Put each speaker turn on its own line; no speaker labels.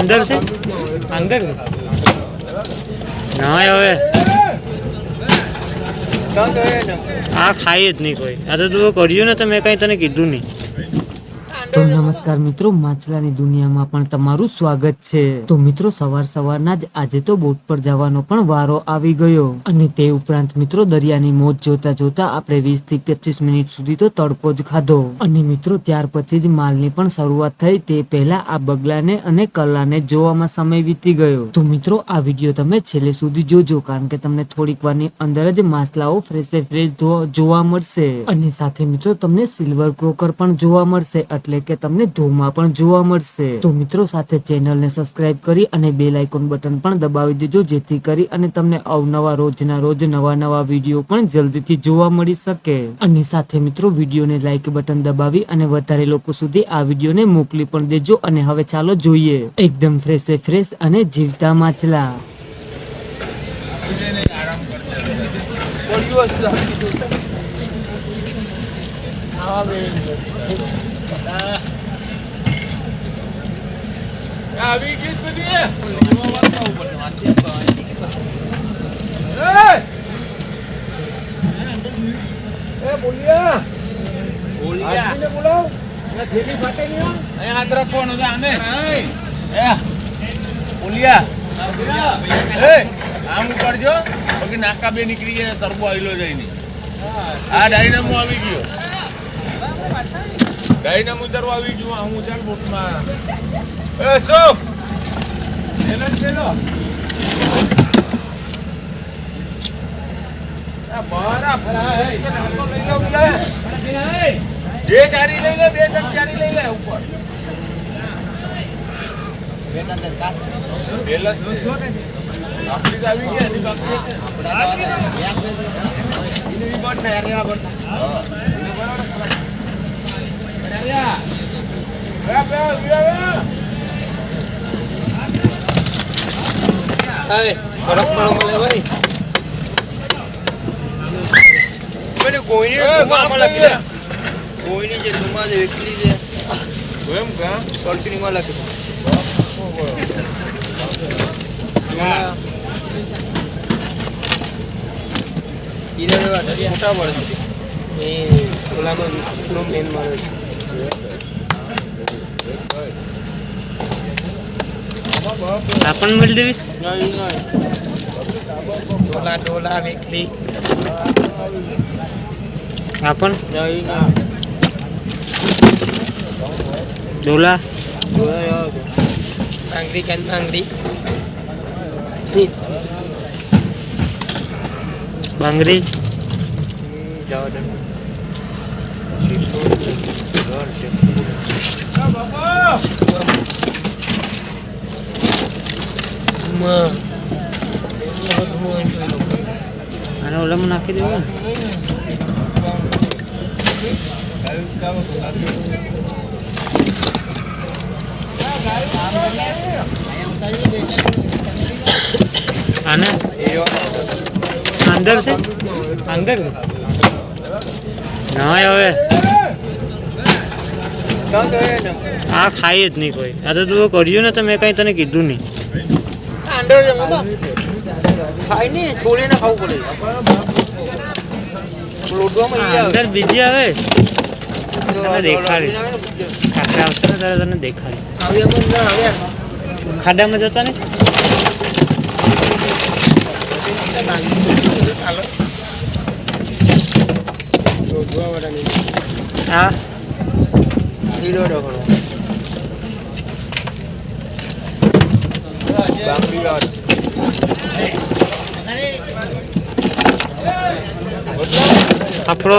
अंदर से ना હવે આ ખાઈ જ નહીં કોઈ. આ તો તું કર્યું ને તો મેં કઈ તને કીધું નહીં. તો નમસ્કાર મિત્રો, માછલાની દુનિયામાં પણ તમારું સ્વાગત છે. તો મિત્રો સવારના જ આજે તો બોટ પર જવાનો પણ વારો આવી ગયો અને તે ઉપરાંત મિત્રો દરિયાની મોજ જોતા જોતા આપણે 20 થી 25 મિનિટ સુધી તો તડકો જ ખાધો અને મિત્રો ત્યાર પછી જ માલની પણ શરૂઆત થઈ. તે પહેલા આ બગલાને અને કલાને જોવામાં સમય વીતી ગયો. તો મિત્રો આ વિડીયો તમે છેલ્લે સુધી જોજો, કારણ કે તમને થોડીક વારની અંદર જ માછલાઓ ફ્રેશ જોવા મળશે અને સાથે મિત્રો તમને સિલ્વર ક્રોકર પણ જોવા મળશે, એટલે કે તમને ધોમાં પણ જોવા મળશે. તો મિત્રો સાથે ચેનલને સબસ્ક્રાઇબ કરી અને બેલ આઇકોન બટન પણ દબાવી દેજો, જેથી કરી અને તમને અવનવા રોજના રોજ નવા વિડીયો પણ જલ્દીથી જોવા મળી શકે. અને સાથે મિત્રો વિડીયોને લાઈક બટન દબાવી અને વધારે લોકો સુધી આ વિડીયોને મોકલી પણ દેજો. અને હવે ચાલો જોઈએ એકદમ ફ્રેશ અને જીવતા માછલા.
નાકા બે નીકળી ગયા, તરબો આવેલો જાય નહીં. આ ડાયનામો આવી ગયો, ડાયનામો તરવો આવી ગયો. હું ચાલ બોટમાં જે ચારી લઈ લે, 2 ટન ચારી લઈ લે ઉપર. આપણી આવી ગયા કોઈની જે તુમા જે વેકલી છે એમ કા કલ્ટીની માં લખી મોટા પડે એ ઓલામાં નો મેન મારે
આપણ મળી દેવીસ
ડોલા વેકલી
આપણ ડોલા
બાંગડી કાન બાંગડી
બાંગડી અને ઓલામાં નાખી દેવું આને અંદર છે ના હવે આ ખાઈ જ નહીં કોઈ. આ તો તું કર્યું ને તો મેં કઈ તને કીધું નહીં. અંદર બીજી આવે તને દેખાડી, ખાડા આવશે ને તારે તને દેખાડી. ખાડામાં જતા ને હા આપણો